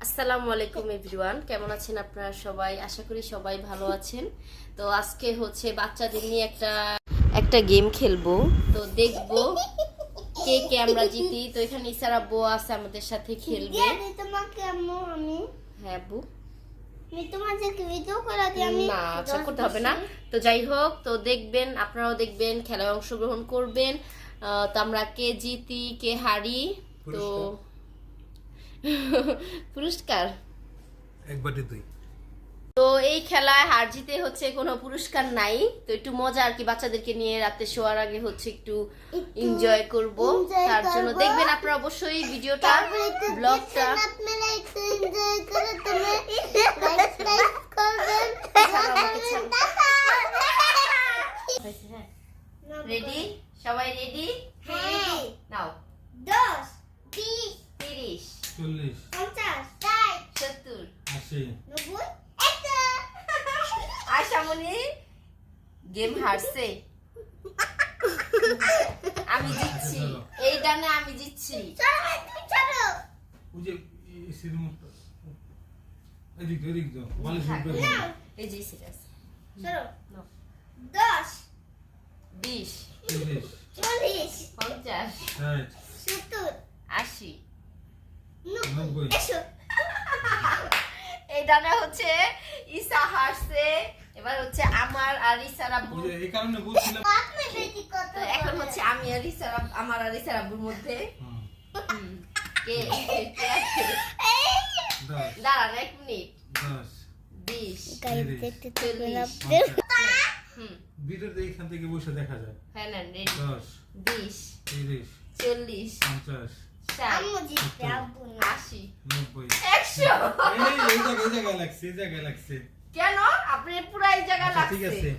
আসসালামু আলাইকুম এভরিওয়ান, কেমন আছেন আপনারা সবাই? আশা করি সবাই ভালো আছেন। তো আজকে হচ্ছে বাচ্চাদের নিয়ে একটা গেম খেলবো। তো দেখবো কে কে আমরা জিতি। তো এখানে ইসার আব্বু আছে আমাদের সাথে খেলবে। তোমাকে আম্মু আমি হ্যাঁ আব্বু, তোমাদেরকে ভিডিও করে দিই আমি না আচ্ছা করতে হবে না। তো যাই হোক, তো দেখবেন, আপনারাও দেখবেন, খেলায় অংশগ্রহণ করবেন। তো আমরা কে জিতি কে হারি। তো পুরস্কার একবারে দুই। তো এই খেলায় হার জিতে হচ্ছে কোনো পুরস্কার নাই। তো একটু মজা আর কি, বাচ্চাদেরকে নিয়ে রাতে শোয়ার আগে হচ্ছে একটু এনজয় করব। তার জন্য দেখবেন আপনারা অবশ্যই ভিডিওটা, ব্লগটা। আপনারা একটু এনজয় করে তুমি লাইক করবেন। রেডি? সবাই রেডি? হ্যাঁ নাও। 10 20 30 40 50 60 70 80 90 আশামণি গেম হারছে। আমি জিতছি, এই ডানে আমি জিতছি। চলো ওই যে সিনেমাটা এদিক দাও বালিশ উঠবে। এই যে সিরিয়াস। চলো নাও। 10 20 30 40 50 60 70 80 90 100 এই ডানে হচ্ছে ঈসা হারছে। এবার হচ্ছে আমার আর ঈসার আব্বু। ওই যে এই কারণে বলছিলাম। আপনি বেশি কত তো এখন হচ্ছে আমি আর আমার আর ঈসার আব্বুর মধ্যে কে কে আছে? দাঁড়ান 1 মিনিট। 10 20 গাইড 30 দেখতে 40 থাকবেন ভিডিওতে এইখান থেকে বসে দেখা যায়। হ্যাঁ না রেডি। 10 20 30 40 50 আম্মু 60 জিতবে আব্বু না 80 90 100। এই জায়গায় লাগছে। কেন আপনি পুরো এই জায়গা আচ্ছা, ঠিক লাগছে? আছে।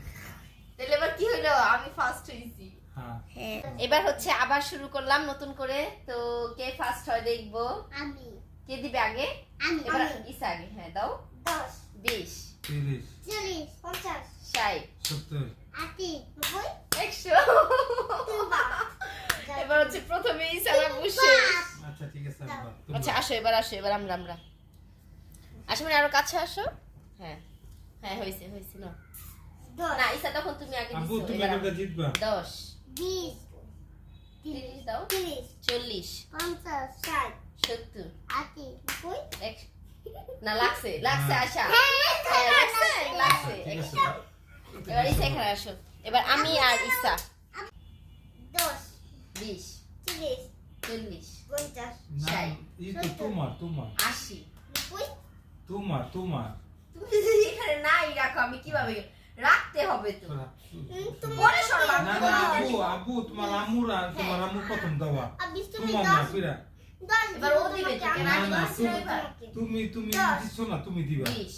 তাহলে এবার কি হলো? আমি ফার্স্ট হইছি। হ্যাঁ হ্যাঁ এবার হচ্ছে আবার শুরু করলাম নতুন করে। তো কে ফার্স্ট হয় দেখবো। আমি কে দিবে আগে? আমি এবার ঈসা আগে। হ্যাঁ দাও। 10 20 30 40 50 60 70 80 90 100। এবার হচ্ছে প্রথমে ঈসা বসে। আচ্ছা ঠিক আছে আব্বা আচ্ছা আসো, এবার আমরা আসো, মানে আরো কাছে আসো। হ্যাঁ হ্যাঁ হয়েছে না। না ঈসা তখন তুমি আগে আব্বু দিছো। তুমি এবার এটা জিতবা। 10 20 30 দাও। 30 40 50 60 70 80 90 100 না লাগছে আশা। হ্যাঁ, হ্যাঁ, লাগছে ঠিক আছে। 100। এবার ঈসা এখানে আসো। এবার আমি আর ঈসা 10 20 30 40 50 না এই তো তোমার 80। 90 তোমার তুমি যদি এখানে নাই রাখো আমি কিভাবে রাখতে হবে তো? পরে সরব না আমি না বলে আব্বু দিই। তোমার আম্মু প্রথম দেওয়া আবি তুমি তোমার না 10 ফিরা 10 এবার ও দিবে তো, কেন না আমি না দিচ্ছি না এবার? তুমি দশ। দিচ্ছ না তুমি দিবা 20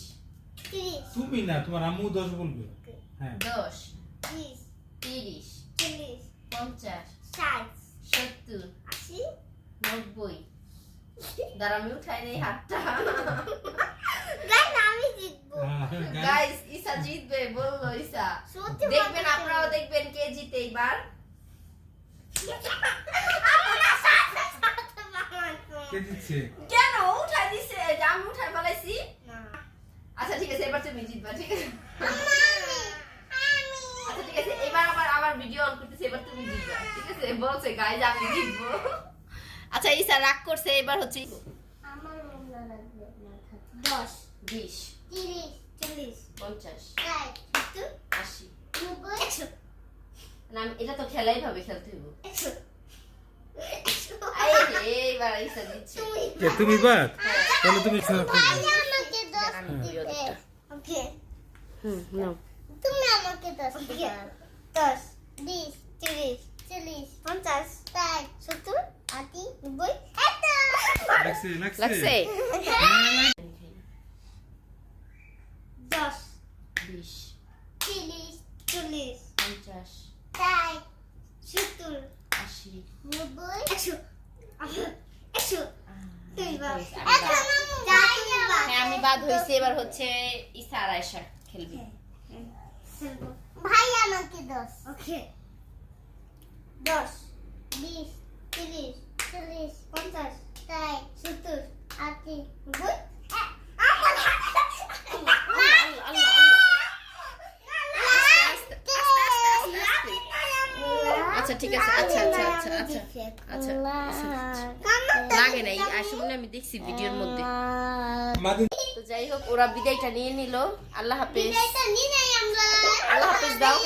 30 তুমি না তোমার আম্মু 10 বলবে হ্যাঁ 10 20 30 40 50 60 70 80 90। দাঁড়া আমি উঠাই নেই হাতটা। গাইস আমি জিতবো গাইস ঈসা জিতবে বললো ঈসা। সত্যি দেখবেন, বলতে আপনারাও দেখবেন কে জিতে এবার। কে দিচ্ছে কেন উঠাই দিছে? যে আমি উঠাই ফেলাইছি। না আচ্ছা ঠিক আছে, এবার তুমি জিতবা। ঠিক আছে আমি আচ্ছা ঠিক আছে, এবার আবার ভিডিও অন করতেছি। এবার তুমি জিতবা। ঠিক আছে বলছে গাইজ আমি জিতবো। আচ্ছা ঈসা রাগ করছে, এবার হচ্ছে আমার মন না লাগবে 10 20 30 40 50 60 70 80। 90 100 না এটা তো খেলাই ভাবে খেলতে হইব। 100 এইবার ঈসা দিচ্ছে। তুমি বাদ তাহলে তুমি আমাকে 10 আমি দিবে ভিডিওটা। ওকে নাও। তুমি আমাকে 10 দিবে 10 20 30 40 50 60 70 80 90 লাগছে লাগছে 10 20 30 40 50 60 70 80। 90 100 100 হ্যাঁ আমি বাদ হইছে। এবার হচ্ছে ঈসা আর আয়েশা খেলবে। ভাই আমাকে 10 ওকে 10 20 30 40 50 60 70 80 90 আচ্ছা ঠিক আছে আচ্ছা আচ্ছা আচ্ছা আচ্ছা আচ্ছা লাগে নাই আসলে আমি দেখছি ভিডিওর মধ্যে। মাদিন তো যাই হোক ওরা বিদায়টা নিয়ে নিল। আল্লাহ হাফেজ, এটা নিয়ে নেই আমরা। আল্লাহ হাফেজ দাও।